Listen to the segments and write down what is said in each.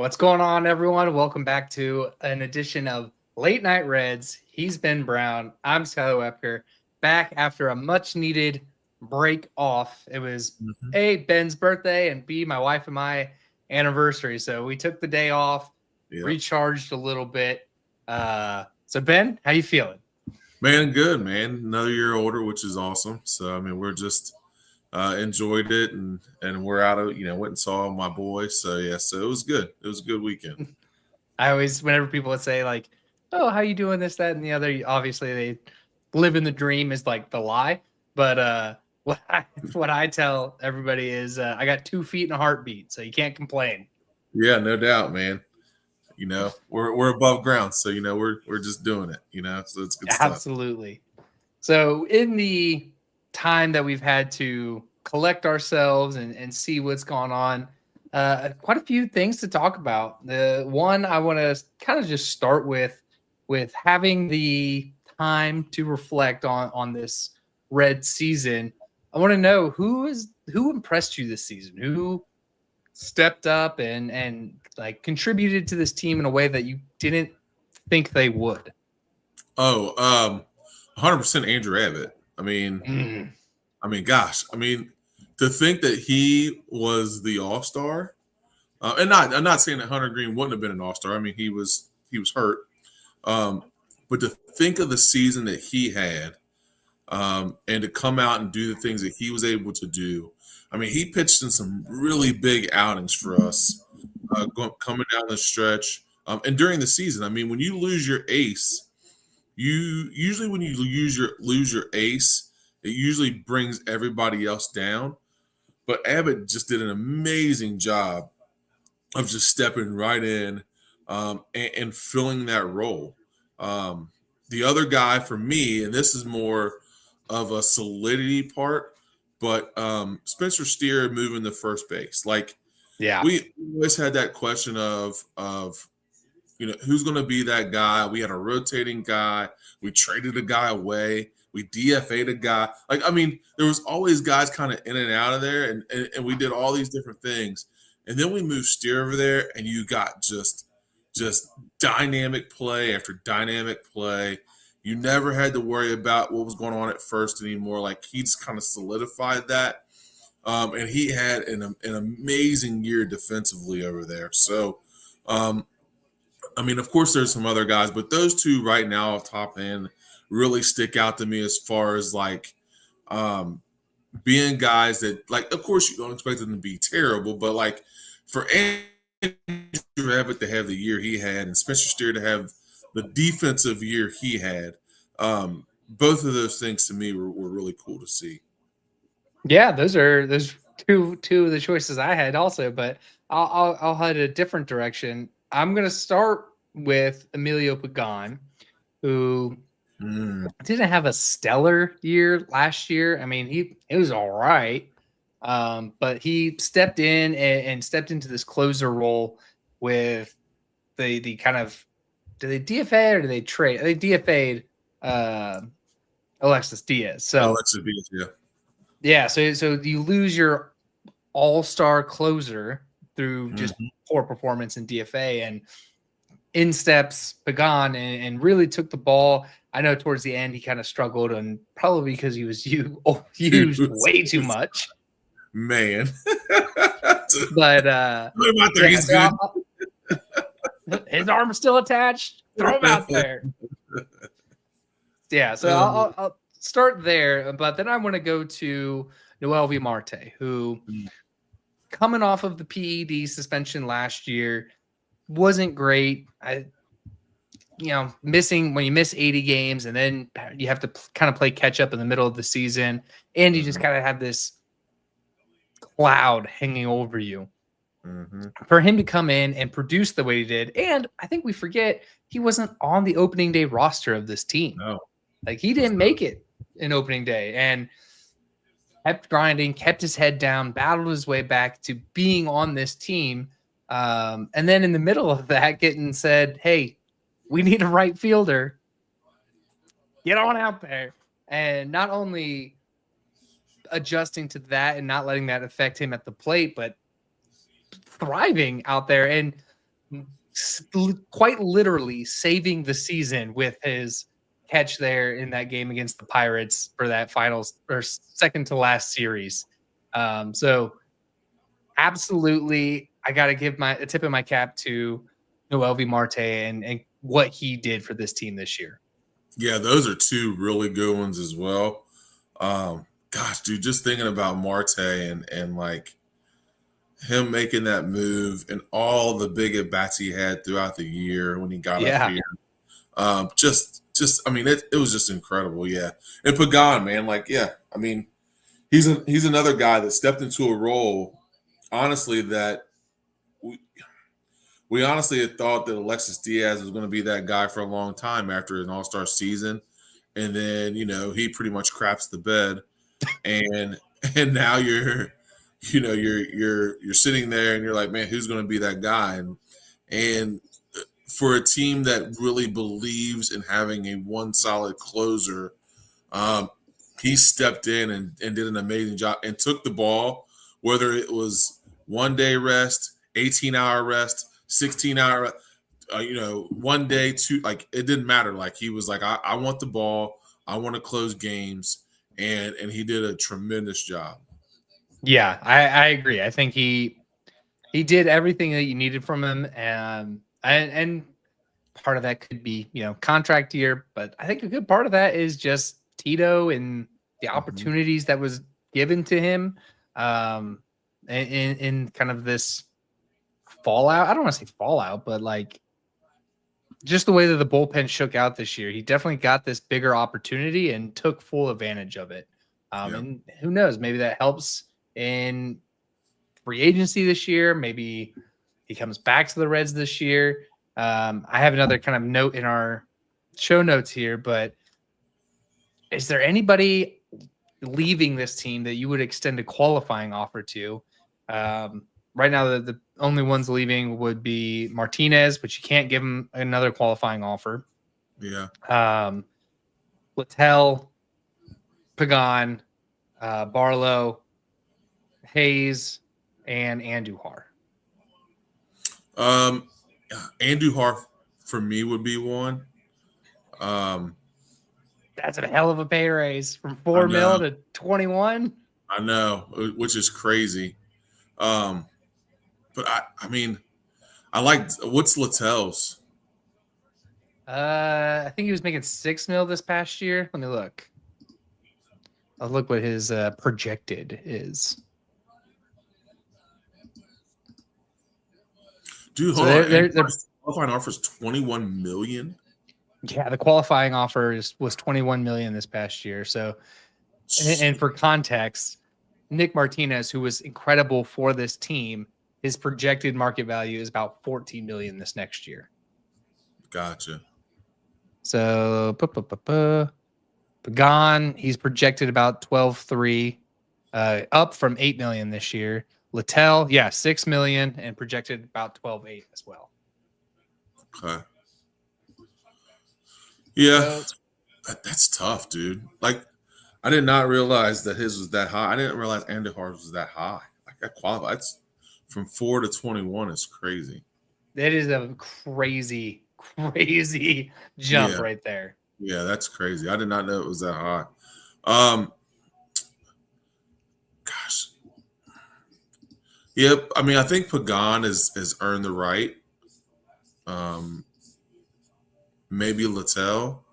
What's going on, everyone? Welcome back to an edition of Late Night Reds. He's Ben Brown. I'm Skylar Wepker, back after a much-needed break off. It was Mhm. A, Ben's birthday, and B, my wife and my anniversary. So we took the day off, Yeah, recharged a little bit. So Ben, how you feeling? man, good man. Another year older, which is awesome. So I mean, we're just enjoyed it, and we're out of went and saw my boy. So yeah, so it was good. It was a good weekend. I always, whenever people would say like, "Oh, how you doing?" This, that, and the other. Obviously, they live in the dream is like the lie. But what I tell everybody is, I got 2 feet and a heartbeat, so you can't complain. Yeah, no doubt, man. We're above ground, so we're just doing it. So it's good stuff. Absolutely. So in the time that we've had to collect ourselves and see what's going on, quite a few things to talk about. The one I want to kind of just start with having the time to reflect on this red season. I want to know who impressed you this season, who stepped up and like contributed to this team in a way that you didn't think they would. Oh, 100% Andrew Abbott. Gosh, to think that he was the All Star, and I'm not saying that Hunter Green wouldn't have been an All Star. I mean, he was hurt, um, but to think of the season that he had, and to come out and do the things that he was able to do. I mean, he pitched in some really big outings for us, coming down the stretch, and during the season. I mean, when you lose your ace, when you lose your ace, it usually brings everybody else down. But Abbott just did an amazing job of just stepping right in, and filling that role. Um, the other guy for me, and this is more of a solidity part, but Spencer Steer moving to first base. Like, Yeah. we always had that question of who's going to be that guy. We had a rotating guy. We traded a guy away. We DFA'd a guy. Like, I mean, there was always guys kind of in and out of there, and we did all these different things. And then we moved Steer over there, and you got just dynamic play after dynamic play. You never had to worry about what was going on at first anymore. Like, he just kind of solidified that. And he had an amazing year defensively over there. So, I mean, of course, there's some other guys, but those two right now, top end, really stick out to me as far as like, um, being guys that, like, of course, you don't expect them to be terrible, but like for Andrew Abbott to have the year he had and Spencer Steer to have the defensive year he had, both of those things to me were really cool to see. Yeah, those two of the choices I had also, but I'll head a different direction. I'm gonna start with Emilio Pagan, who Mm, didn't have a stellar year last year. I mean, it was all right, but he stepped in and stepped into this closer role with the kind of, do they DFA or do they trade? They DFA'd uh, Alexis Diaz. So Alexa Diaz, yeah. yeah, so you lose your all-star closer through just Mhm. poor performance in DFA, and in steps Pagan and really took the ball. I know towards the end he kind of struggled, and probably because he was used way too much. Man. But Put him out there. yeah, He's so good. his arm is still attached. Throw him out there. Yeah, so I'll start there, but then I want to go to Noel V. Marte, who coming off of the PED suspension last year wasn't great. Missing when you miss 80 games and then you have to kind of play catch up in the middle of the season, and you just Mhm. kind of have this cloud hanging over you. Mhm. For him to come in and produce the way he did, and I think we forget he wasn't on the opening day roster of this team. No, Like, he was didn't not. make it in opening day and kept grinding, kept his head down, battled his way back to being on this team. And then in the middle of that, getting said, "Hey, we need a right fielder. Get on out there." And not only adjusting to that and not letting that affect him at the plate, but thriving out there. And quite literally saving the season with his catch there in that game against the Pirates for that finals or second to last series. So absolutely, I got to give a tip of my cap to Noel V. Marte and what he did for this team this year. Yeah, those are two really good ones as well. Gosh, dude, just thinking about Marte and like him making that move and all the big at bats he had throughout the year when he got up Yeah. here. I mean, it was just incredible. Yeah. And Pagan, man, like, yeah, I mean, he's another guy that stepped into a role, honestly, that we honestly had thought that Alexis Diaz was going to be that guy for a long time after an all-star season. And then, he pretty much craps the bed. And now you're sitting there and you're like, man, who's going to be that guy? And for a team that really believes in having a one solid closer, he stepped in and did an amazing job and took the ball, whether it was 1 day rest, 18-hour rest, 16-hour, 1 day, two, like it didn't matter. Like he was like, I want the ball, I want to close games, and he did a tremendous job. Yeah, I agree. I think he did everything that you needed from him, and part of that could be contract year, but I think a good part of that is just Tito and the opportunities that was given to him, in kind of this fallout. I don't want to say fallout, but like just the way that the bullpen shook out this year, he definitely got this bigger opportunity and took full advantage of it. And who knows, maybe that helps in free agency this year. Maybe he comes back to the Reds this year. I have another kind of note in our show notes here, but is there anybody leaving this team that you would extend a qualifying offer to? Right now, the only ones leaving would be Martinez, but you can't give him another qualifying offer. Yeah. Littell, Pagan, Barlow, Hayes, and Andujar. Andujar for me would be one. That's a hell of a pay raise from $4 million to 21. I know, which is crazy. But I mean, I like what's Littell's? I think he was making $6 million this past year. Let me look. I'll look what his projected is. Dude, hold on. The qualifying offer is $21 million. Yeah, the qualifying offer was $21 million this past year. So, and for context, Nick Martinez, who was incredible for this team, his projected market value is about $14 million this next year. Gotcha. So, Pagan, he's projected about 12.3, up from $8 million this year. Littell, $6 million and projected about 12.8 as well. Okay. Yeah, that's tough, dude. Like, I did not realize that his was that high. I didn't realize Andujar was that high. Like, that qualifies from 4 to 21 is crazy. That is a crazy jump right there. Yeah, that's crazy. I did not know it was that high. Gosh. Yep. I mean, I think Pagan has earned the right. Maybe Littell.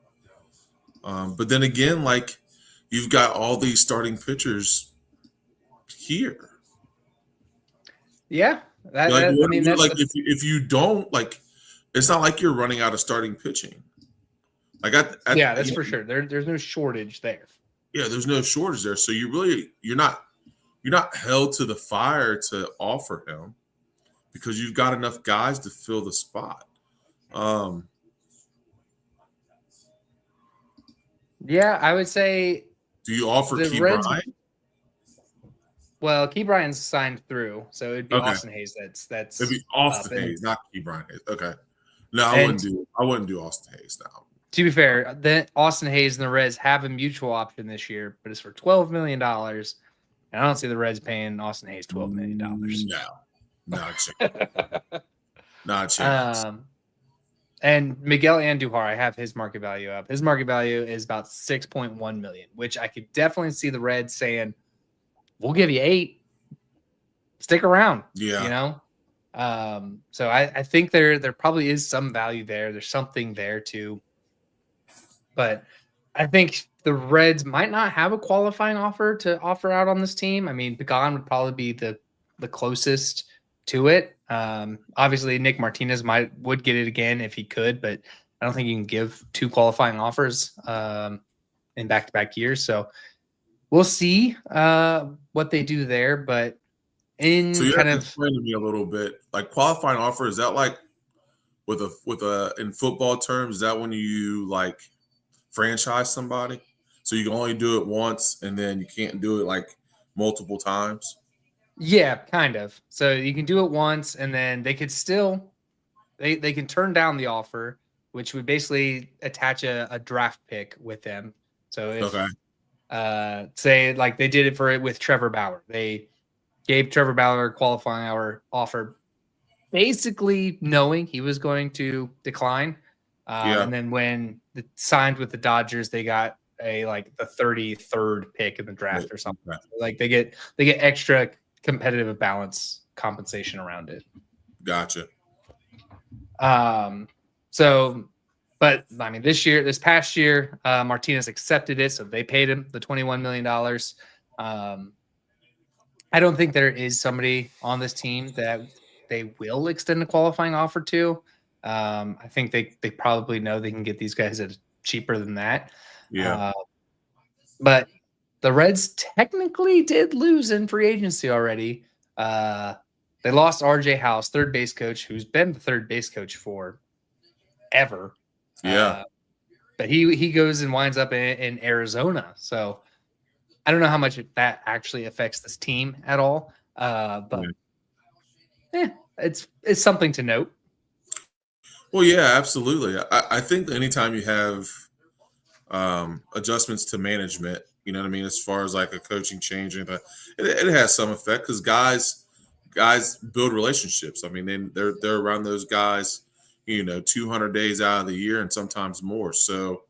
But then again, like, you've got all these starting pitchers here. Yeah. If you don't, like, it's not like you're running out of starting pitching. Like, that's for sure. There's no shortage there. Yeah, there's no shortage there. So you're not held to the fire to offer him because you've got enough guys to fill the spot. Yeah, I would say. Do you offer Key Bryant? Well, Key Bryant's signed through, so it'd be Austin Hayes. That's it'd be Austin Hayes, not Key Bryant. Okay. No, I wouldn't do Austin Hayes now. To be fair, then Austin Hayes and the Reds have a mutual option this year, but it's for $12 million. And I don't see the Reds paying Austin Hayes $12 million. No. Not a chance. And Miguel Andujar, I have his market value up. His market value is about 6.1 million, which I could definitely see the Reds saying, "We'll give you 8. Stick around." Yeah. So I think there probably is some value there. There's something there too. But I think the Reds might not have a qualifying offer to offer out on this team. I mean, Pagan would probably be the closest to it. Obviously, Nick Martinez would get it again if he could, but I don't think you can give 2 qualifying offers in back-to-back years. So we'll see what they do there. But So in you have kind to of explain to me a little bit, like qualifying offer. Is that like with a in football terms? Is that when you like franchise somebody? So you can only do it once, and then you can't do it like multiple times. yeah, kind of. So you can do it once, and then they could still they can turn down the offer, which would basically attach a draft pick with them. So Okay. if say like they did it with Trevor Bauer, they gave Trevor Bauer a qualifying hour offer, basically knowing he was going to decline. Yeah. And then when they signed with the Dodgers, they got like the 33rd pick in the draft or something. Okay. Like they get extra competitive balance compensation around it. Gotcha. So, but I mean, this past year, Martinez accepted it, so they paid him the $21 million. I don't think there is somebody on this team that they will extend a qualifying offer to. I think they probably know they can get these guys at cheaper than that. Yeah. But the Reds technically did lose in free agency already. They lost RJ House, third base coach, who's been the third base coach for ever. Yeah. But he goes and winds up in Arizona. So I don't know how much that actually affects this team at all. But it's something to note. Well, yeah, absolutely. I think anytime you have adjustments to management, you know what I mean, as far as like a coaching change, it has some effect because guys build relationships. I mean, they're around those guys, 200 days out of the year and sometimes more. So,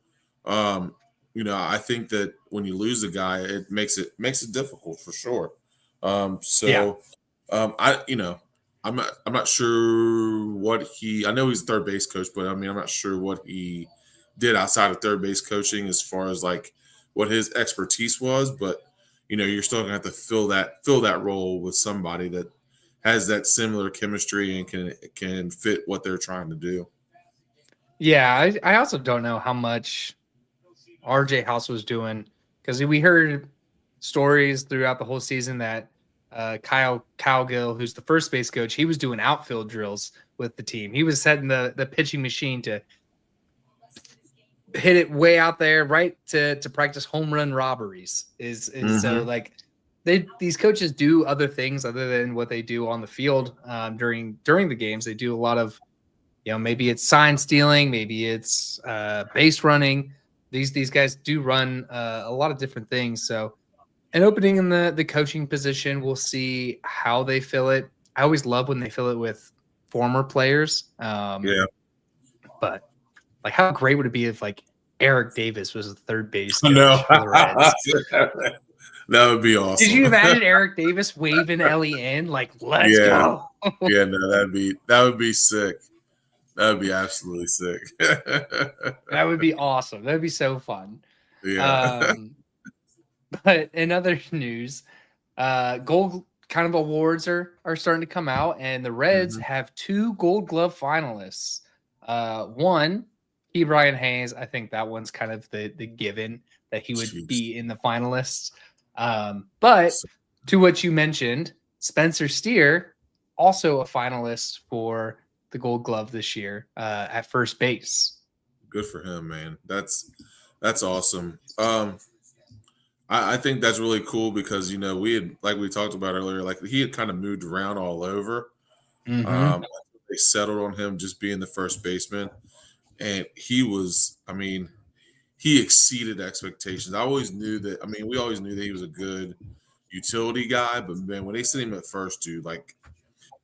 I think that when you lose a guy, it makes it difficult for sure. So, I'm not sure what I know he's a third base coach, but I mean, I'm not sure what he did outside of third base coaching as far as like what his expertise was. But you're still gonna have to fill that role with somebody that has that similar chemistry and can fit what they're trying to do. Yeah, I also don't know how much RJ House was doing because we heard stories throughout the whole season that Kyle Cowgill, who's the first base coach, he was doing outfield drills with the team. He was setting the pitching machine to hit it way out there, right to practice home run robberies. So like these coaches do other things other than what they do on the field during the games. They do a lot of maybe it's sign stealing, maybe it's base running. These guys do run a lot of different things. So an opening in the coaching position, we'll see how they fill it. I always love when they fill it with former players. Yeah. But like, how great would it be if like Eric Davis was the third base coach No. for the Reds? That would be awesome. Did you imagine Eric Davis waving Ellie in? Like, let's Yeah. go. Yeah, no, that would be sick. That would be absolutely sick. That would be awesome. That would be so fun. Yeah. But in other news, gold kind of awards are starting to come out, and the Reds have 2 Gold Glove finalists. One, Brian Hayes. I think that one's kind of the given that he would be in the finalists. But to what you mentioned, Spencer Steer, also a finalist for the Gold Glove this year at first base. Good for him, man. That's awesome. I think that's really cool because we had, like we talked about earlier, like he had kind of moved around all over. They settled on him just being the first baseman, and he was, I mean, he exceeded expectations. We always knew that he was a good utility guy, but man, when they sent him at first, dude, like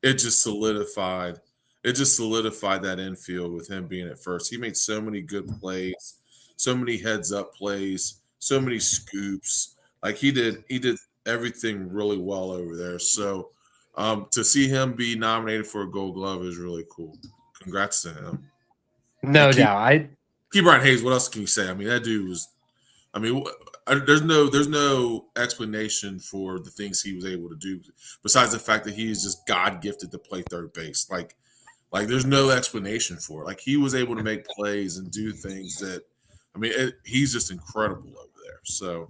it just solidified it just solidified that infield with him being at first. He made so many good plays, so many heads up plays, so many scoops. Like he did everything really well over there. So to see him be nominated for a Gold Glove is really cool. Congrats to him. And No doubt. Key Brian Hayes. What else can you say? I mean, that dude was. I mean, there's no explanation for the things he was able to do besides the fact that he is just God gifted to play third base. Like there's no explanation for it. Like he was able to make plays and do things that, I mean, he's just incredible over there. So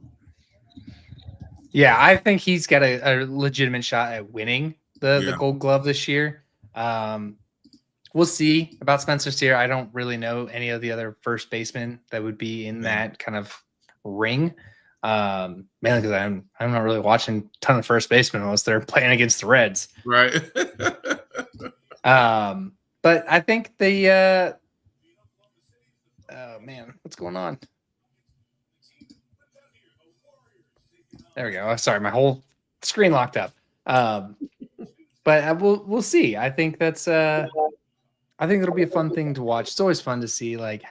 Yeah, I think he's got a legitimate shot at winning the Gold Glove this year. We'll see about Spencer Steer. I don't really know any of the other first basemen that would be in that kind of ring. Mainly because I'm not really watching a ton of first basemen unless they're playing against the Reds. Right. But I think the oh man, what's going on? There we go. Oh, sorry, my whole screen locked up. But we'll see. I think I think it'll be a fun thing to watch. It's always fun to see like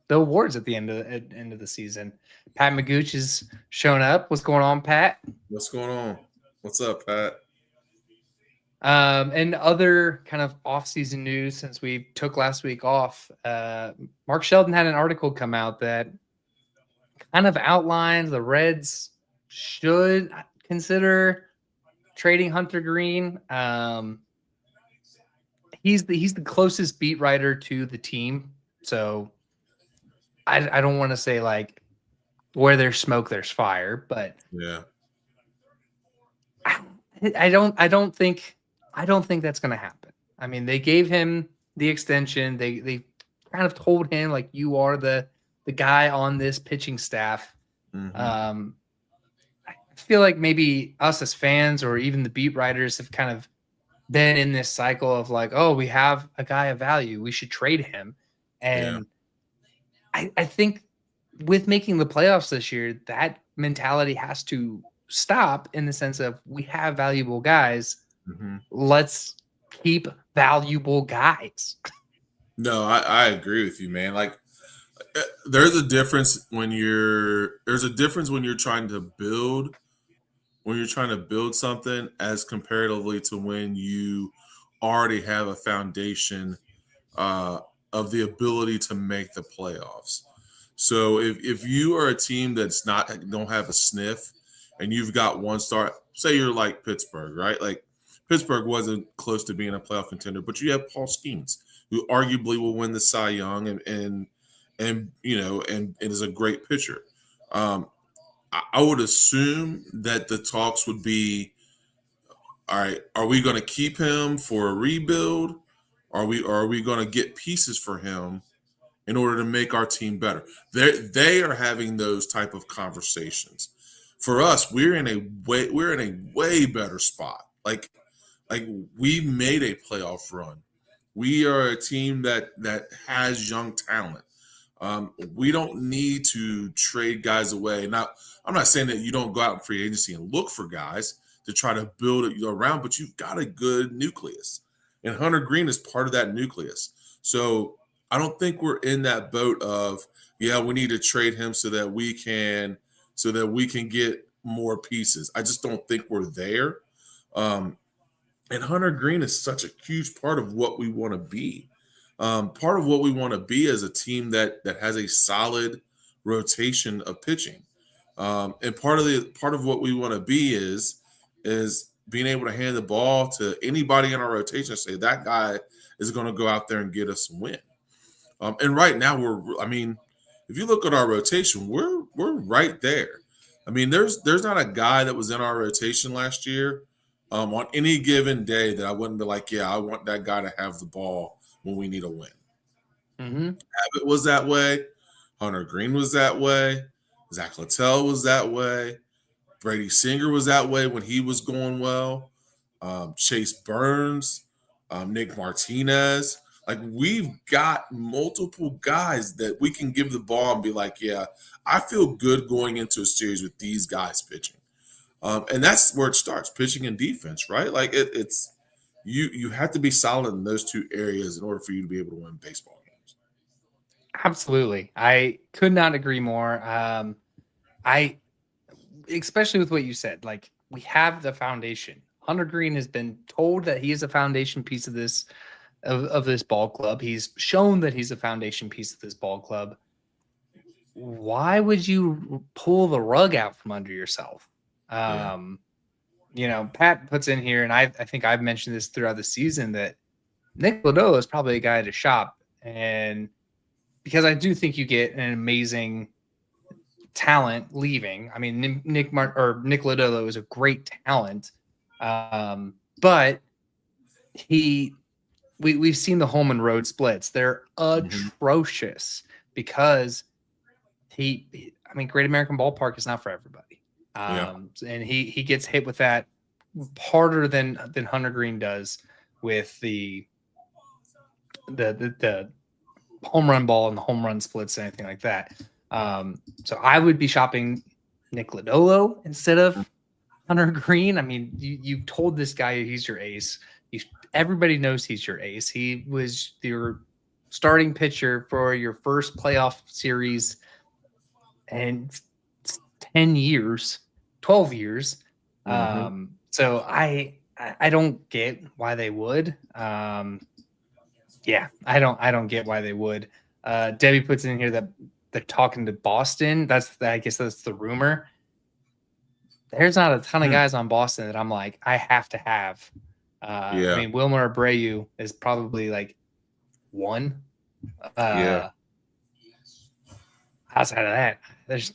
the awards at the end of the season. Pat Magooch is showing up. What's going on, Pat? What's going on? What's up, Pat? And other kind of off-season news since we took last week off. Mark Sheldon had an article come out that kind of outlines the Reds should consider trading Hunter Greene. He's the closest beat writer to the team, so I don't want to say like where there's smoke there's fire, but yeah, I don't think that's going to happen. I mean, they gave him the extension. They kind of told him like you are the guy on this pitching staff. Mm-hmm. I feel like maybe us as fans or even the beat writers have kind of been in this cycle of like, oh, we have a guy of value, we should trade him. And I think with making the playoffs this year, that mentality has to stop in the sense of we have valuable guys. Mm-hmm. Let's keep valuable guys. No, I agree with you, man. Like there's a difference when you're trying to build something as comparatively to when you already have a foundation of the ability to make the playoffs. So if you are a team don't have a sniff and you've got one star, say you're like Pittsburgh, right? Like Pittsburgh wasn't close to being a playoff contender, but you have Paul Skeens, who arguably will win the Cy Young and is a great pitcher. I would assume that the talks would be, all right, are we going to keep him for a rebuild? Are we going to get pieces for him in order to make our team better? They are having those type of conversations. For us, we're in a way better spot. Like we made a playoff run. We are a team that has young talent. We don't need to trade guys away. Now, I'm not saying that you don't go out in free agency and look for guys to try to build it around, but you've got a good nucleus. And Hunter Greene is part of that nucleus. So I don't think we're in that boat of, yeah, we need to trade him so that we can get more pieces. I just don't think we're there. And Hunter Greene is such a huge part of what we want to be. Part of what we want to be as a team that has a solid rotation of pitching. And part of what we want to be is being able to hand the ball to anybody in our rotation and say that guy is going to go out there and get us a win. And right now if you look at our rotation, we're right there. I mean, there's not a guy that was in our rotation last year on any given day that I wouldn't be like, yeah, I want that guy to have the ball when we need a win. Mm-hmm. Abbott was that way. Hunter Greene was that way. Zach Littell was that way. Brady Singer was that way when he was going well. Chase Burns, Nick Martinez. Like we've got multiple guys that we can give the ball and be like, yeah, I feel good going into a series with these guys pitching. And that's where it starts, pitching and defense, right? Like it's you have to be solid in those two areas in order for you to be able to win baseball games. Absolutely. I could not agree more. I especially with what you said, like we have the foundation. Hunter Greene has been told that he is a foundation piece of this ball club. He's shown that he's a foundation piece of this ball club. Why would you pull the rug out from under yourself? Pat puts in here, and I think I've mentioned this throughout the season, that Nick Lodolo is probably a guy to shop. And because I do think you get an amazing talent leaving. I mean, Nick Lodolo is a great talent. But we've seen the home and road splits. They're atrocious because Great American Ballpark is not for everybody. And he gets hit with that harder than Hunter Greene does with the home run ball and the home run splits and anything like that. So I would be shopping Nick Lodolo instead of Hunter Greene. I mean, you told this guy he's your ace. Everybody knows he's your ace. He was your starting pitcher for your first playoff series in 10 years, 12 years. So I don't get why they would. I don't get why they would. Debbie puts in here that they're talking to Boston. I guess that's the rumor. There's not a ton of guys on Boston that I'm like, I have to have. I mean, Wilmer Abreu is probably like one. Outside of that, there's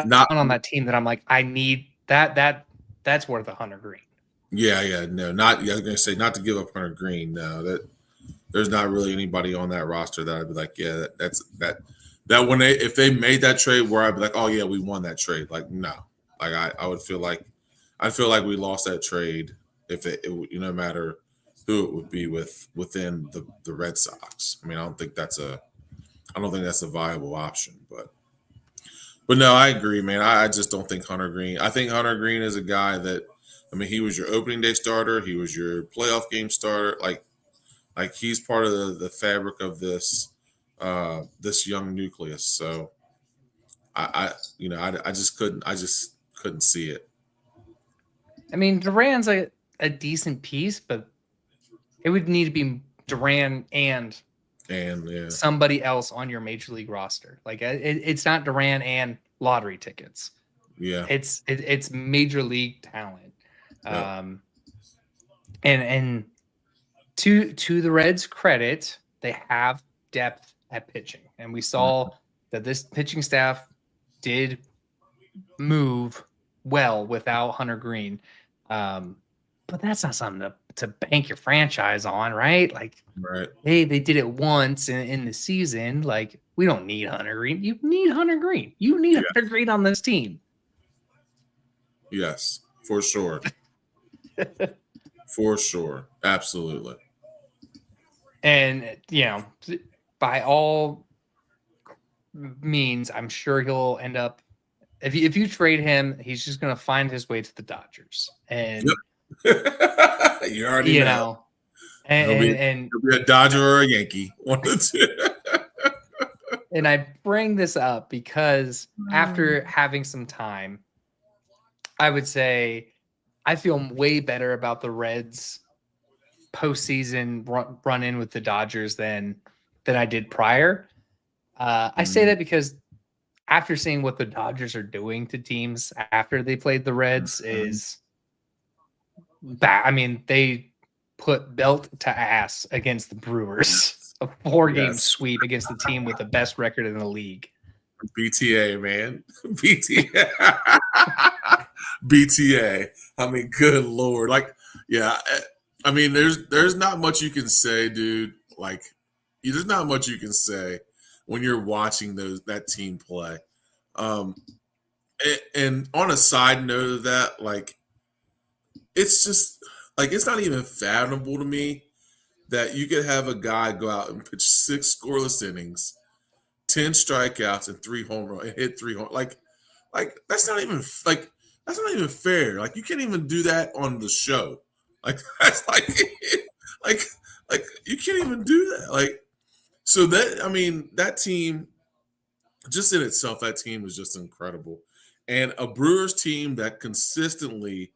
not one on that team that I'm like, I need that. That's worth $100 Greene. No, not. I was gonna say not to give up $100 Greene. No, that there's not really anybody on that roster that I'd be like, yeah, that's when if they made that trade where I'd be like, oh yeah, we won that trade. Like no, like I would feel like we lost that trade if it no matter who it would be within the Red Sox. I mean, I don't think that's a viable option, but no, I agree, man. I just don't think Hunter Greene. I think Hunter Greene is a guy that, I mean, he was your opening day starter. He was your playoff game starter. Like he's part of the fabric of this young nucleus. So I just couldn't see it. I mean, Duran's a decent piece, but it would need to be Duran and somebody else on your major league roster. Like it's not Duran and lottery tickets. Yeah, it's major league talent. And to the Reds' credit, they have depth at pitching, and we saw that this pitching staff did move well without Hunter Greene. But that's not something to bank your franchise on, right? Like, hey, they did it once in the season. Like, we don't need Hunter Greene. You need Hunter Greene. You need Hunter Greene on this team. Yes, for sure. For sure. Absolutely. And, by all means, I'm sure he'll end up, if you trade him, he's just going to find his way to the Dodgers. And you already know. And he'll be a Dodger or a Yankee. One of the two. And I bring this up because after having some time, I would say I feel way better about the Reds postseason run in with the Dodgers than I did prior. I say that because after seeing what the Dodgers are doing to teams after they played the Reds is bad. I mean, they put belt to ass against the Brewers, a 4-game sweep against the team with the best record in the league. BTA, man. BTA. BTA. I mean, good Lord. Like, yeah. I mean, there's not much you can say, dude. Like, there's not much you can say when you're watching that team play. And on a side note of that, like, it's just like it's not even fathomable to me that you could have a guy go out and pitch 6 scoreless innings, 10 strikeouts, and 3 home runs, and hit 3 home. Like that's not even fair. Like, you can't even do that on the show. Like that's like like you can't even do that. Like so that I mean that team just in itself, that team was just incredible. And a Brewers team that consistently,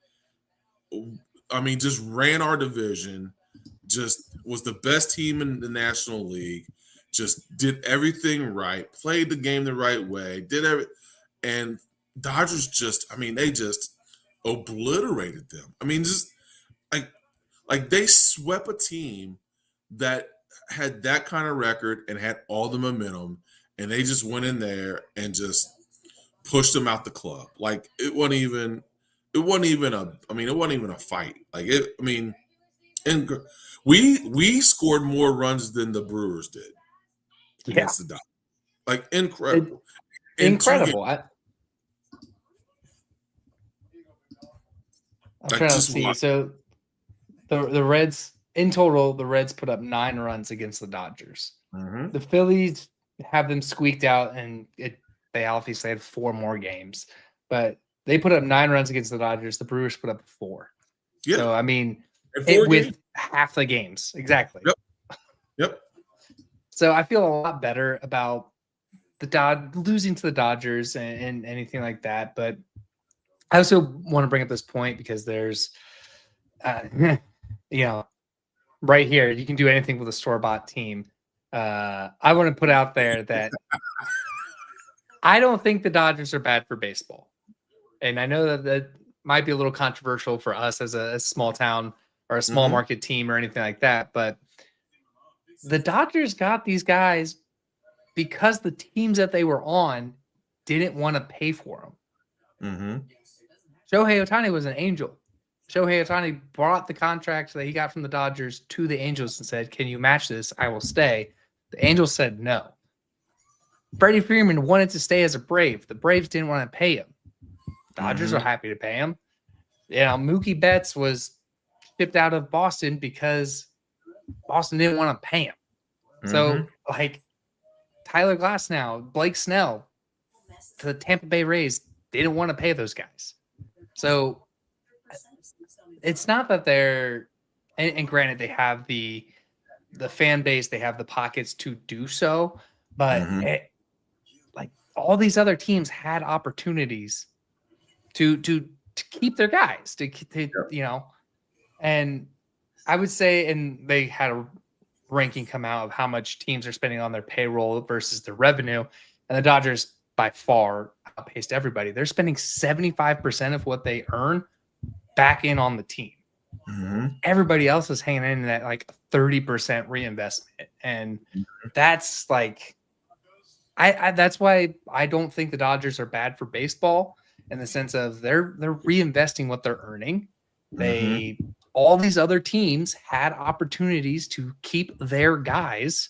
I mean, just ran our division, just was the best team in the National League, just did everything right, played the game the right way, and Dodgers just, I mean, they just obliterated them. I mean, just like they swept a team that had that kind of record and had all the momentum, and they just went in there and just pushed them out the club. Like it wasn't even a I mean, it wasn't even a fight. Like it I mean, and we scored more runs than the Brewers did Yeah, against the Dodgers. Like it, incredible. In two games. incredible. I'm Like trying to just see. watch. So the Reds in total, the Reds put up 9 runs against the Dodgers. Mhm. The Phillies have them squeaked out, and they obviously had 4 more games, but they put up 9 runs against the Dodgers. The Brewers put up 4. Yeah. So I mean, And it 4 with games. half the games exactly. Yep. Yep. So I feel a lot better about the losing to the Dodgers and anything like that. But I also want to bring up this point because there's, you know, right here you can do anything with a store-bought team. I want to put out there that I don't think the Dodgers are bad for baseball, and I know that might be a little controversial for us as a small town or a small Mhm. market team or anything like that. But the Dodgers got these guys because the teams that they were on didn't want to pay for them. Mhm. Shohei Ohtani was an angel. Shohei Ohtani brought the contract that he got from the Dodgers to the Angels and said, "Can you match this? I will stay." The Angels said no. Freddie Freeman wanted to stay as a Brave. The Braves didn't want to pay him. Dodgers are Mhm. happy to pay him. Mookie Betts was shipped out of Boston because Boston didn't want to pay him. So, Mhm. like Tyler Glasnow, Blake Snell, the Tampa Bay Rays didn't want to pay those guys. So it's not that they're, and granted, they have the fan base, they have the pockets to do so, but Mhm. like all these other teams had opportunities to keep their guys and I would say, and they had a ranking come out of how much teams are spending on their payroll versus their revenue, and the Dodgers by far outpaced everybody. They're spending 75% of what they earn back in on the team. Mhm. Everybody else is hanging in at like 30% reinvestment, and that's like I that's why I don't think the Dodgers are bad for baseball in the sense of they're reinvesting what they're earning. Mhm. They all these other teams had opportunities to keep their guys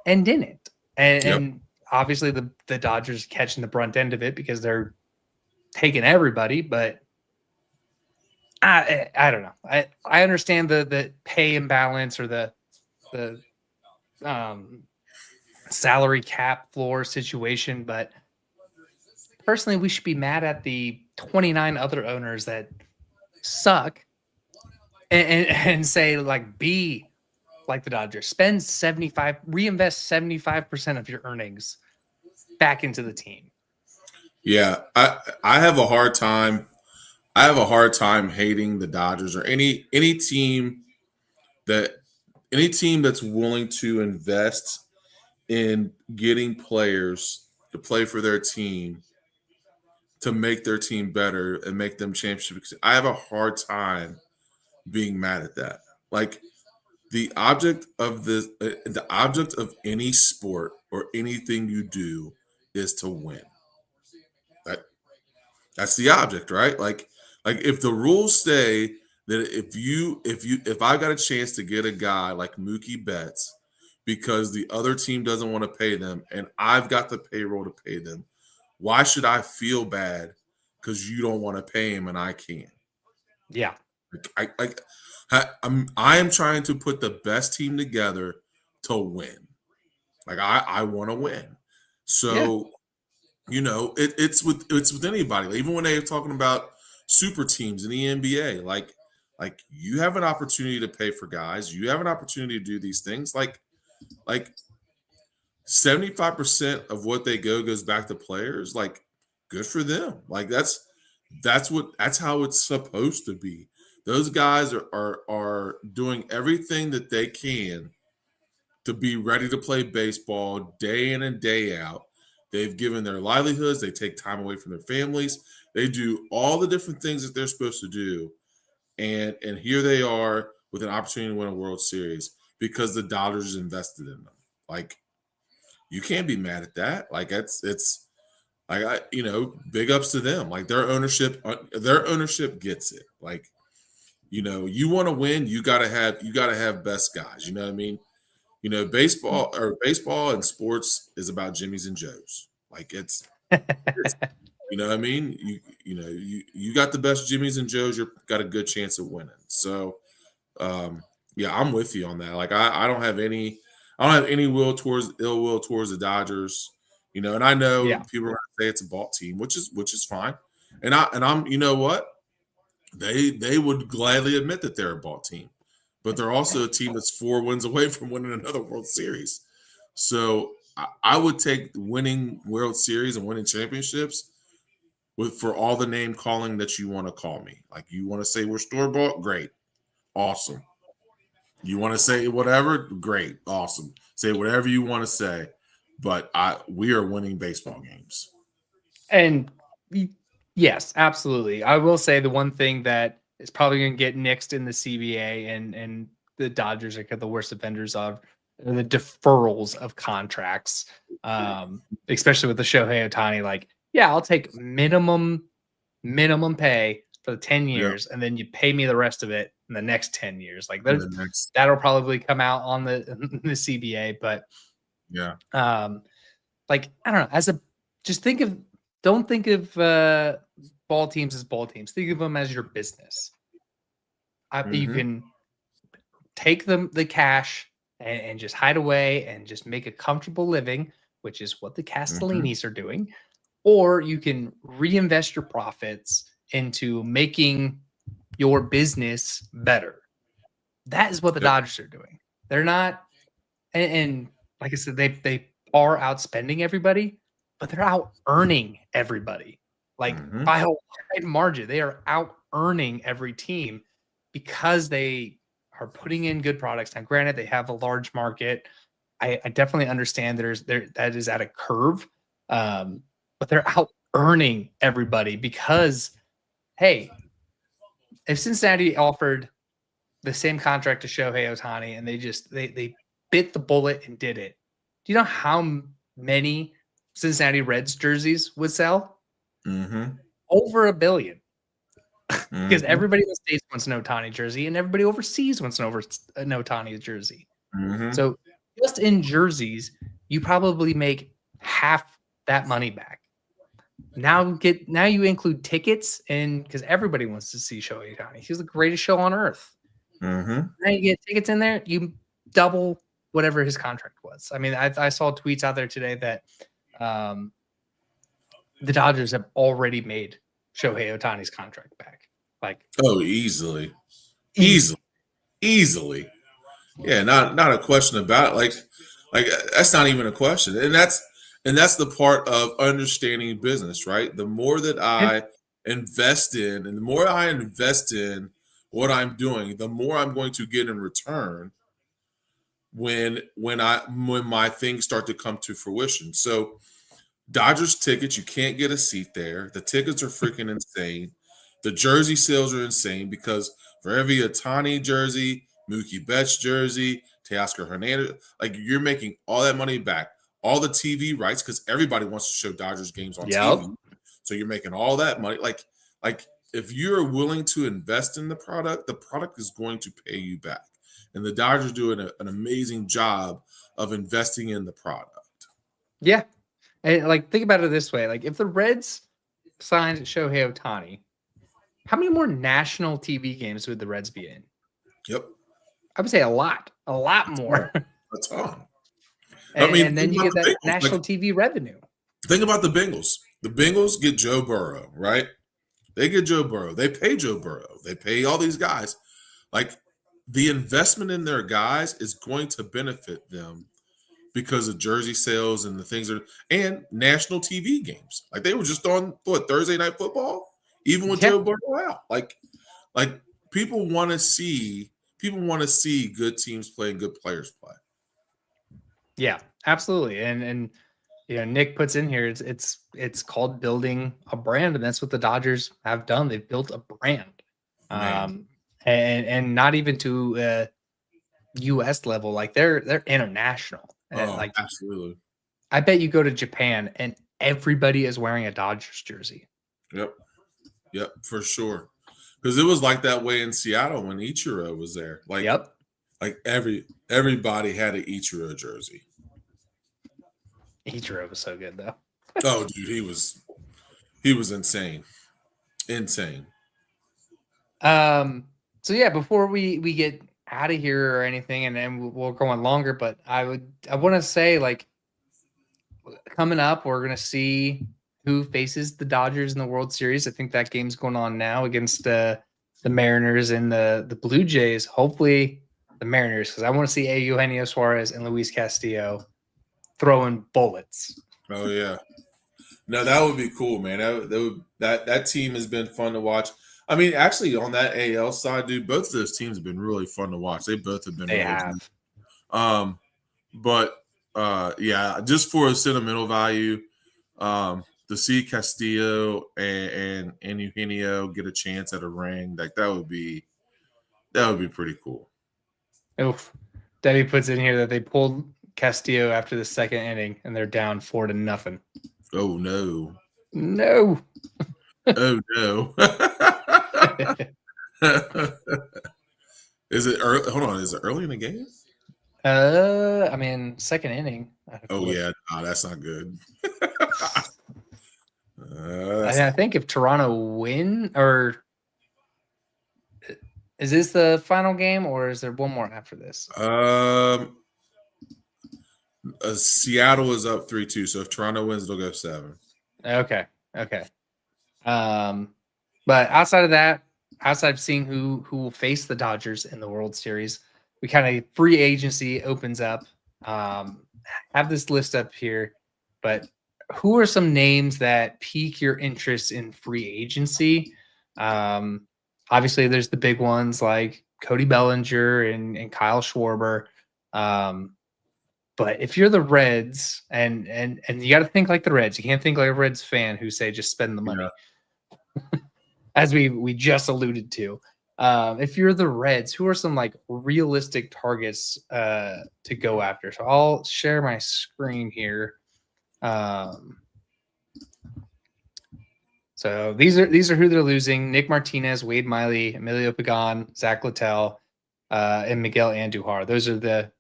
and didn't. Yep. And obviously the Dodgers catching the brunt end of it because they're taking everybody, but I don't know. I understand the pay imbalance or the um salary cap floor situation, but personally, we should be mad at the 29 other owners that suck and say like be like the Dodgers. Spend 75, reinvest 75% of your earnings back into the team. Yeah. I have a hard time. I have a hard time hating the Dodgers or that any team that's willing to invest in getting players to play for their team to make their team better and make them championship. I have a hard time being mad at that. Like the object of any sport or anything you do is to win. That that's the object, right? Like if the rules say that if I got a chance to get a guy like Mookie Betts because the other team doesn't want to pay them and I've got the payroll to pay them, why should I feel bad because you don't want to pay him and I can? Yeah. I am trying to put the best team together to win. Like I want to win. Yeah. So it's with anybody. Like, even when they're talking about super teams in the NBA, like Like, you have an opportunity to pay for guys. You have an opportunity to do these things. Like 75% of what they goes back to players. Like, good for them. Like, that's how it's supposed to be. Those guys are doing everything that they can to be ready to play baseball day in and day out. They've given their livelihoods. They take time away from their families. They do all the different things that they're supposed to do. And here they are with an opportunity to win a World Series because the Dodgers invested in them. Like, you can't be mad at that. Like, it's like, big ups to them. Like, their ownership gets it. Like, you want to win, you gotta have best guys. You know what I mean? Baseball and sports is about Jimmys and Joes. Like, it's you know what I mean? You got the best Jimmys and Joes, you've got a good chance of winning. So yeah, I'm with you on that. Like, I don't have any ill will towards the Dodgers. And I know people are gonna say it's a bought team, which is fine. And I'm you know what? They would gladly admit that they're a bought team. But they're also a team that's 4 wins away from winning another World Series. So I would take winning World Series and winning championships for all the name calling that you want to call me. Like, you want to say we're store-bought? Great. Awesome. You want to say whatever? Great. Awesome. Say whatever you want to say. But we are winning baseball games. And yes, absolutely. I will say the one thing that is probably going to get nixed in the CBA and the Dodgers are the worst offenders of the deferrals of contracts, especially with the Shohei Ohtani. Like, yeah, I'll take minimum pay for the 10 years, and then you pay me the rest of it in the next 10 years. Like, that'll probably come out on the CBA. But yeah, like, I don't know. Don't think of ball teams as ball teams. Think of them as your business. You can take the cash and just hide away and just make a comfortable living, which is what the Castellinis are doing. Or you can reinvest your profits into making your business better. That is what the Dodgers are doing. They're not, and like I said, they are outspending everybody, but they're out earning everybody. Like, by a wide margin, they are out earning every team because they are putting in good products. Now, granted, they have a large market. I definitely understand that is at a curve, but they're out earning everybody because, hey, if Cincinnati offered the same contract to Shohei Ohtani and they bit the bullet and did it, do you know how many Cincinnati Reds jerseys would sell? Over 1 billion. Because everybody in the States wants an Ohtani jersey and everybody overseas wants an Ohtani jersey. So just in jerseys, you probably make half that money back. Now you include tickets, and because everybody wants to see Shohei Ohtani. He's the greatest show on earth. Now you get tickets in there, you double whatever his contract was. I mean, I saw tweets out there today that the Dodgers have already made Shohei Ohtani's contract back. Like, easily. Yeah, not a question about it. Like that's not even a question. And that's the part of understanding business, right? The more that I invest in, and the more I invest in what I'm doing, the more I'm going to get in return when my things start to come to fruition. So Dodgers tickets, you can't get a seat there. The tickets are freaking insane. The jersey sales are insane because for every Ohtani jersey, Mookie Betts jersey, Teoscar Hernandez, like, you're making all that money back. All the TV rights, because everybody wants to show Dodgers games on TV. So you're making all that money. Like if you're willing to invest in the product is going to pay you back. And the Dodgers do an amazing job of investing in the product. Yeah. And like, think about it this way. Like, if the Reds signed Shohei Ohtani, how many more national TV games would the Reds be in? Yep. I would say a lot more. A ton. And then you get that national TV revenue. Think about the Bengals. The Bengals get Joe Burrow, right? They get Joe Burrow. They pay Joe Burrow. They pay all these guys. Like the investment in their guys is going to benefit them because of jersey sales and the things that and national TV games. Like they were just on Thursday night football, even with Yeah. Joe Burrow out. Like people want to see good teams play and good players play. Yeah, absolutely. And Nick puts in here it's called building a brand, and that's what the Dodgers have done. They've built a brand. Man. And not even to US level, like they're international. And Oh, like absolutely. I bet you go to Japan and everybody is wearing a Dodgers jersey. Yep. Yep, for sure. Because it was like that way in Seattle when Ichiro was there. Yep. Like everybody had an Ichiro jersey. Ichiro was so good though. Oh, dude, he was insane. Insane. So yeah, before we get out of here or anything, and then we'll go on longer, but I want to say, like, coming up, we're gonna see who faces the Dodgers in the World Series. I think that game's going on now against the Mariners and the Blue Jays. Hopefully the Mariners, because I want to see Eugenio Suarez and Luis Castillo throwing bullets. Oh yeah. No, that would be cool, man. That team has been fun to watch. I mean, actually, on that AL side, dude, both of those teams have been really fun to watch. They both have been They really have. good. But yeah, just for a sentimental value, to see Castillo and Eugenio get a chance at a ring, like that would be pretty cool. Oof. Debbie puts in here that they pulled Castillo after the second inning and they're down 4-0. Oh no. No. Oh no. Is it early? Hold on, is it early in the game? I mean, second inning. Oh yeah, that's not good. I think if Toronto win, or is this the final game, or is there one more after this? Seattle is up 3-2, so if Toronto wins, they'll go 7. Okay. But outside of that, outside of seeing who will face the Dodgers in the World Series, we kind of free agency opens up. Have this list up here, but who are some names that pique your interest in free agency? Obviously, there's the big ones like Cody Bellinger and Kyle Schwarber. But if you're the Reds, and you got to think like the Reds, you can't think like a Reds fan who say just spend the money, as we just alluded to. If you're the Reds, who are some like realistic targets to go after? So I'll share my screen here. So these are who they're losing: Nick Martinez, Wade Miley, Emilio Pagan, Zach Littell, and Miguel Andujar. Those are the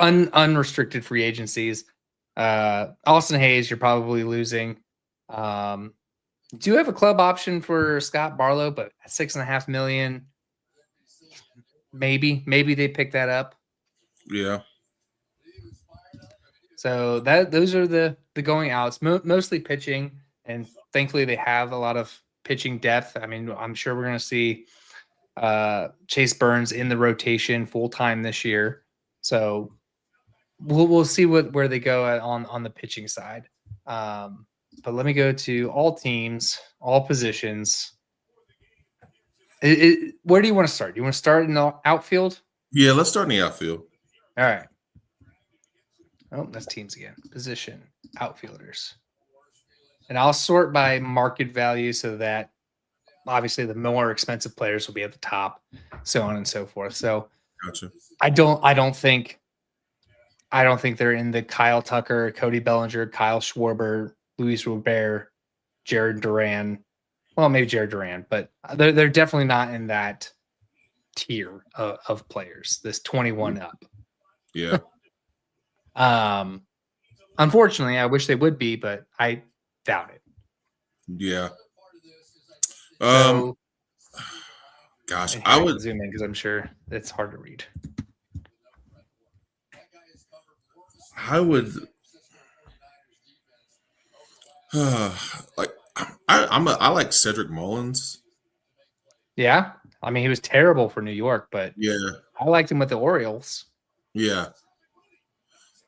unrestricted free agencies. Austin Hayes, you're probably losing. Do have a club option for Scott Barlow, but at $6.5 million, maybe they pick that up. Yeah. So those are the going outs, mostly pitching, and thankfully they have a lot of pitching depth. I mean, I'm sure we're going to see Chase Burns in the rotation full time this year. So we'll see where they go on the pitching side. But let me go to all teams, all positions. Where do you want to start? Do you want to start in the outfield? Yeah, let's start in the outfield. All right. Oh, that's teams again. Position, outfielders. And I'll sort by market value so that obviously the more expensive players will be at the top, so on and so forth. So Gotcha. I don't think they're in the Kyle Tucker, Cody Bellinger, Kyle Schwarber, Luis Robert, Jared Duran. Well, maybe Jared Duran, but they're definitely not in that tier of players, this 21 up. Yeah. Unfortunately, I wish they would be, but I doubt it. Yeah. So, gosh, I would zoom in because I'm sure it's hard to read. I like I like Cedric Mullins. Yeah, I mean, he was terrible for New York, but Yeah, I liked him with the Orioles. yeah.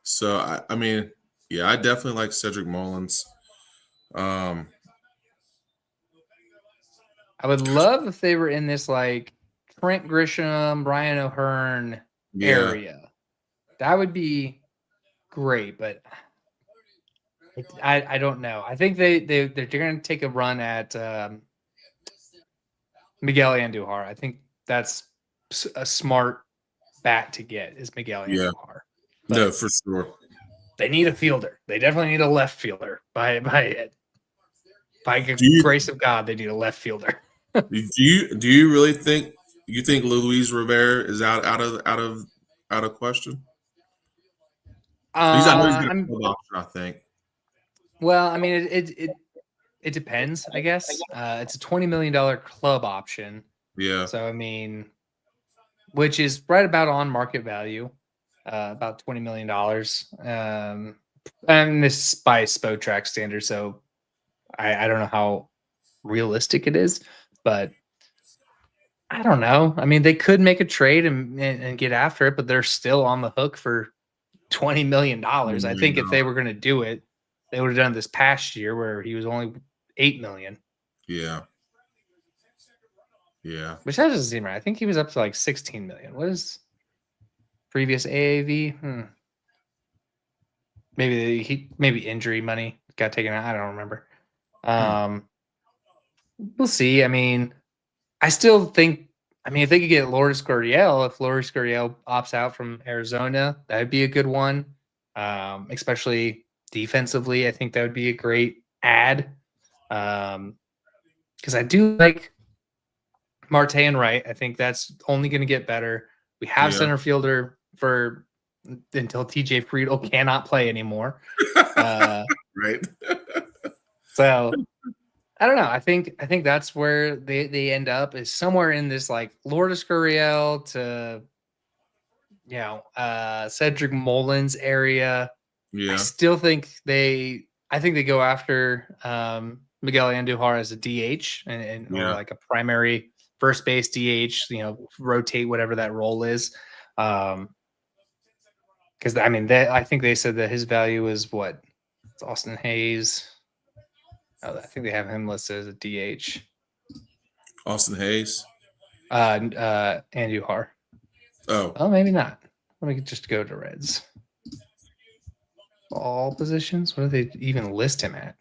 So I mean, yeah, I definitely like Cedric Mullins. Um, I would love if they were in this like Trent Grisham, Brian O'Hearn yeah, area. That would be great, but I don't know. I think they're going to take a run at Miguel Andujar. I think that's a smart bat to get is Miguel yeah. Andujar. No, But for sure. they need a fielder. They definitely need a left fielder. By Do you grace of God, they need a left fielder. do you really think you think Luis Rivera is out of question? I know he's got a I'm club option, I think. well. I mean, it depends. I guess it's a $20 million club option. Yeah, So I mean, which is right about on market value, about $20 million. And this is by Spotrac standard, so I don't know how realistic it is, but I don't know. I mean, they could make a trade and get after it, but they're still on the hook for $20 million. I think if they were going to do it, they would have done it this past year where he was only 8 million, yeah, yeah. which that doesn't seem right. I think he was up to like 16 million. What is previous AAV? Maybe injury money got taken out. I don't remember. Um, we'll see. I mean, I still think. I mean, if they could get Lourdes Gurriel, if Lourdes Gurriel opts out from Arizona, that would be a good one. Especially defensively, I think that would be a great ad. Because I do like Marte and Wright. I think that's only going to get better. We have Yeah. center fielder for until TJ Friedel cannot play anymore. Right. So I don't know. I think that's where they end up is somewhere in this like Lourdes Gurriel to Cedric Mullins area. I Yeah. still think I think they go after Miguel Andujar as a DH and or Yeah. like a primary first base DH, rotate whatever that role is. Because I mean, I think they said that his value is what? It's Austin Hayes. Oh, I think they have him listed as a DH. Austin Hayes. Andujar. Oh, Oh, maybe not. Let me just go to Reds. All positions. What do they even list him at?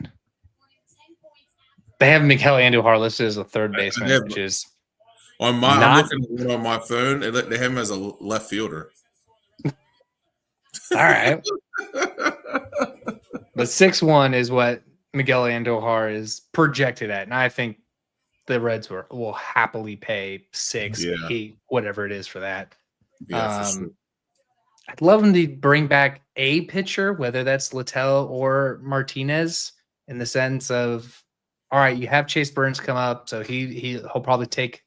They have Miguel Andujar listed as a third baseman, which is I'm not looking at it on my phone. They have him as a left fielder. all right. But 6'1" is what Miguel Andujar is projected at, and I think the Reds will happily pay 6, Yeah. 8, whatever it is for that. Yeah, for sure. I'd love them to bring back a pitcher, whether that's Littell or Martinez, in the sense of, all right, you have Chase Burns come up, so he'll probably take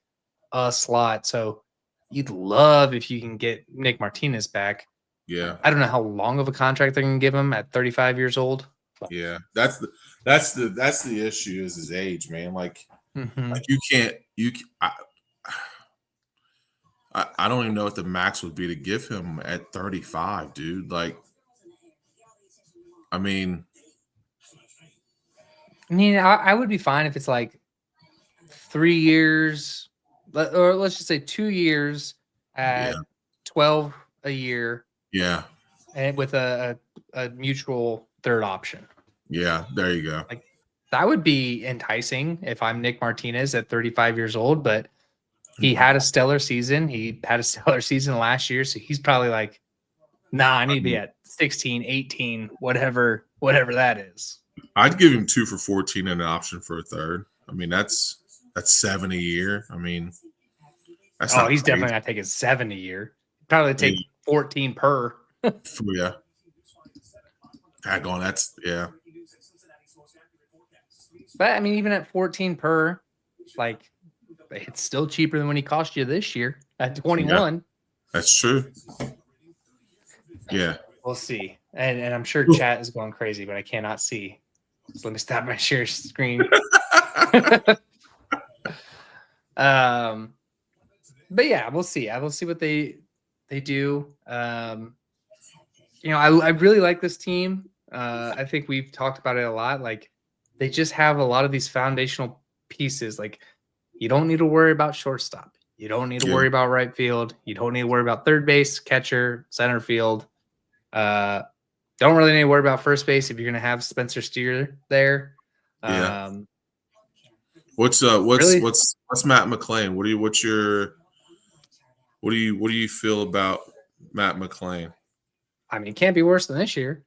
a slot. So you'd love if you can get Nick Martinez back. Yeah. I don't know how long of a contract they're going to give him at 35 years old. Yeah. That's the issue is his age, man. Like you can't I don't even know what the max would be to give him at 35, dude. Like, I mean, I would be fine if it's like 3 years, or let's just say 2 years at 12 a year, yeah. and with a mutual third option. Yeah, there you go. Like that would be enticing if I'm Nick Martinez at 35 years old, but he had a stellar season. He had a stellar season last year, so he's probably like, nah, I need to be at 16, 18, whatever that is. I'd give him 2 for 14 and an option for a third. I mean, that's 7 a year. I mean, that's not he's crazy. definitely not taking 7 a year. Probably take 14 per. Yeah. Daggone, that's But I mean, even at 14 per, like it's still cheaper than when he cost you this year at 21. Yeah, that's true. Yeah. We'll see. And I'm sure chat is going crazy, but I cannot see. So let me stop my share screen. But yeah, we'll see. I will see what they do. I really like this team. I think we've talked about it a lot. Like they just have a lot of these foundational pieces. Like you don't need to worry about shortstop. You don't need to Yeah, worry about right field. You don't need to worry about third base, catcher, center field. Uh, don't really need to worry about first base if you're going to have Spencer Steer there. yeah. Um, What's really, Matt McClain? What do you feel about Matt McClain? I mean, it can't be worse than this year.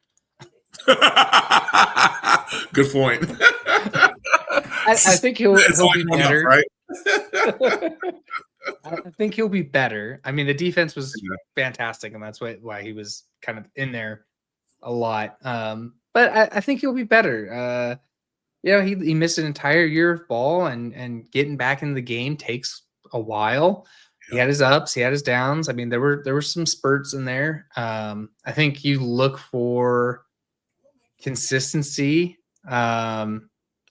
Good point. I think he'll be better. Right? I think he'll be better. I mean, the defense was Yeah. fantastic, and that's why he was kind of in there a lot. But I think he'll be better. He missed an entire year of ball, and getting back into the game takes a while. He had his ups, he had his downs. I mean, there were some spurts in there. I think you look for consistency. And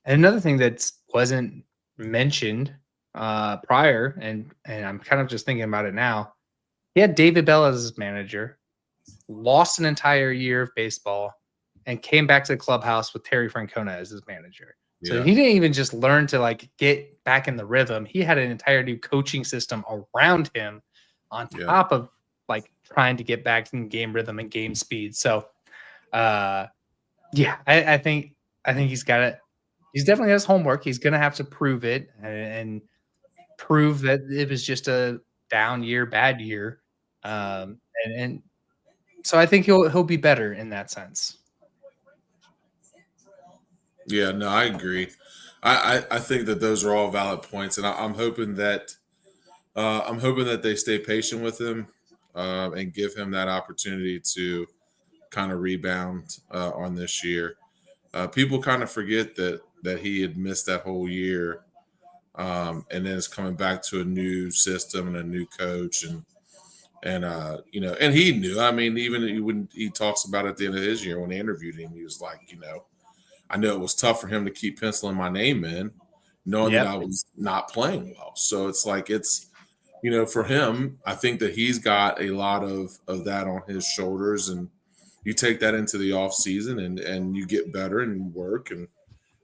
another thing that wasn't mentioned prior, and I'm kind of just thinking about it now. He had David Bell as his manager, lost an entire year of baseball, and came back to the clubhouse with Terry Francona as his manager. So Yeah. he didn't even just learn to like get back in the rhythm. He had an entire new coaching system around him on top of like trying to get back in game rhythm and game speed. So I think he's got it. He's definitely has homework. He's going to have to prove it and prove that it was just a down year, bad year. And so I think he'll be better in that sense. Yeah, no, I agree. I think that those are all valid points, and I'm hoping that they stay patient with him and give him that opportunity to kind of rebound on this year. People kind of forget that he had missed that whole year, and then is coming back to a new system and a new coach, and and he knew. I mean, even when he talks about it at the end of his year when they interviewed him, he was like, I know it was tough for him to keep penciling my name in, knowing that I was not playing well. So it's like for him, I think that he's got a lot of that on his shoulders, and you take that into the off season and you get better and you work. And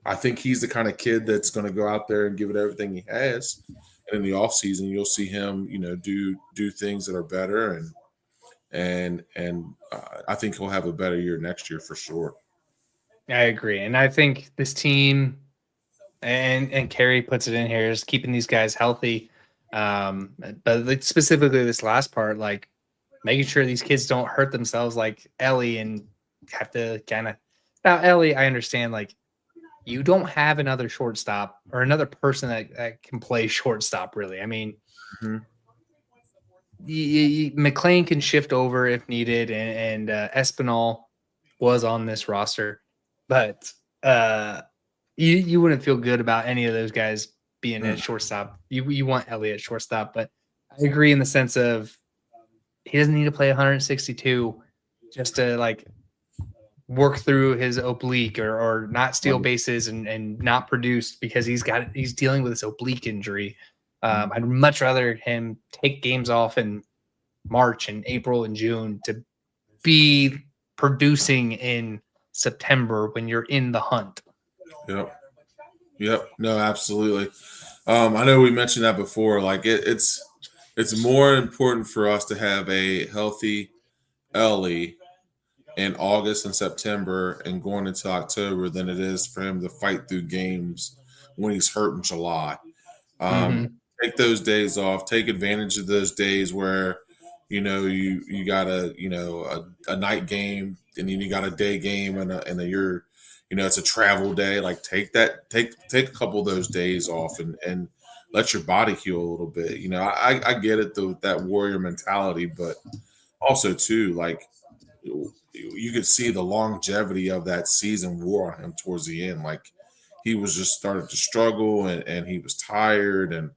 I think he's the kind of kid that's going to go out there and give it everything he has. And in the off season, you'll see him, do things that are better, and I think he'll have a better year next year for sure. I agree, and I think this team and Kerry puts it in here is keeping these guys healthy. But like specifically this last part, like making sure these kids don't hurt themselves, like Ellie, and have to kind of now Ellie. I understand, like you don't have another shortstop or another person that can play shortstop. Really, I mean. Mm-hmm. McClain can shift over if needed, and Espinal was on this roster, but you wouldn't feel good about any of those guys being at shortstop. You want Elliott at shortstop, but I agree in the sense of he doesn't need to play 162 just to like work through his oblique or not steal bases and not produce because he's dealing with this oblique injury. I'd much rather him take games off in March and April and June to be producing in September when you're in the hunt. Yep. No, absolutely. I know we mentioned that before. Like it's more important for us to have a healthy Ellie in August and September and going into October than it is for him to fight through games when he's hurt in July. Take those days off. Take advantage of those days where you got a night game and then you got a day game and you're it's a travel day. Like take a couple of those days off and let your body heal a little bit. I get it though, that warrior mentality, but also too like you could see the longevity of that season wore on him towards the end. Like he was just started to struggle and he was tired and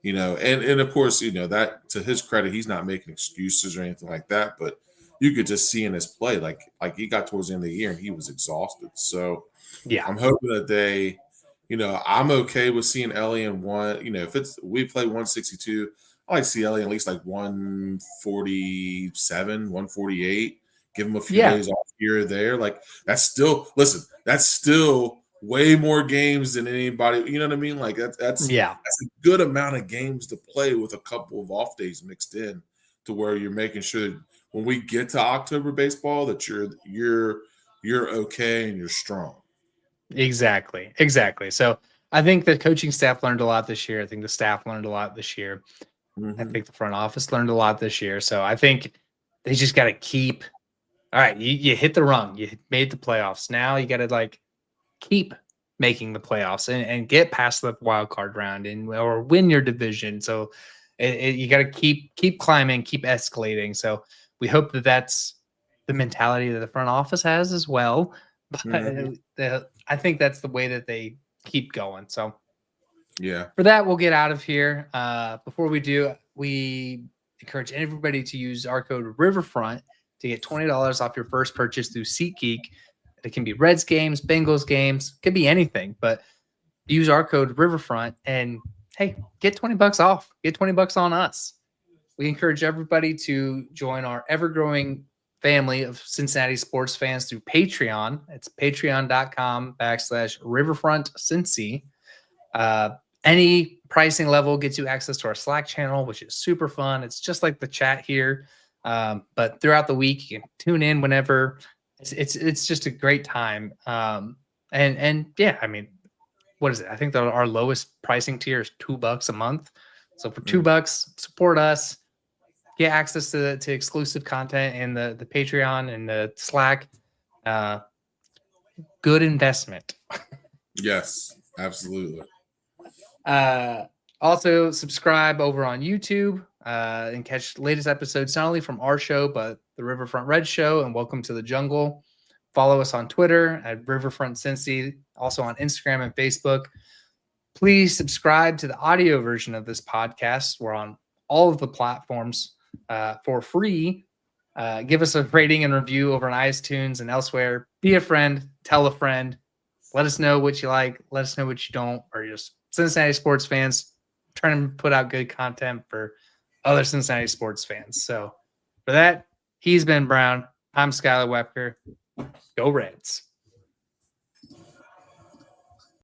and of course, that to his credit, he's not making excuses or anything like that, but you could just see in his play, like he got towards the end of the year and he was exhausted. So yeah, I'm hoping that they, I'm okay with seeing Ellie in one, if we play 162, I like CLA at least like 147, 148. Give him a few Yeah. days off here or there. Like that's still way more games than anybody. You know what I mean? Like that's Yeah. a good amount of games to play with a couple of off days mixed in, to where you're making sure that when we get to October baseball that you're okay and you're strong. Exactly. Exactly. So I think the coaching staff learned a lot this year. I think the staff learned a lot this year. I Mm-hmm. think the front office learned a lot this year. So I think they just got to keep. All right, you hit the rung. You made the playoffs. Now you got to like keep making the playoffs and get past the wild card round and or win your division. So you got to keep climbing, keep escalating. So we hope that that's the mentality that the front office has as well. But Mm-hmm. I think that's the way that they keep going. So Yeah. for that, we'll get out of here. Before we do, we encourage everybody to use our code Riverfront to get $20 off your first purchase through SeatGeek. It can be Reds games, Bengals games, could be anything, but use our code Riverfront and hey, get $20 off. Get $20 on us. We encourage everybody to join our ever-growing family of Cincinnati sports fans through Patreon. It's patreon.com/riverfrontcincy. Any pricing level gets you access to our Slack channel, which is super fun. It's just like the chat here, but throughout the week you can tune in whenever. It's just a great time. And yeah, I mean, what is it? I think that our lowest pricing tier is $2 a month. So for $2, support us, get access to exclusive content and the Patreon and the Slack. Good investment. Yes, absolutely. Also subscribe over on YouTube and catch the latest episodes not only from our show but the Riverfront Red Show and Welcome to the Jungle. Follow us on Twitter at Riverfront Cincy, also on Instagram and Facebook. Please subscribe to the audio version of this podcast. We're on all of the platforms for free. Give us a rating and review over on iTunes and elsewhere. Be a friend, tell a friend. Let us know what you like. Let us know what you don't, or just Cincinnati sports fans trying to put out good content for other Cincinnati sports fans. So for that, he's Ben Brown. I'm Skylar Wepker. Go Reds.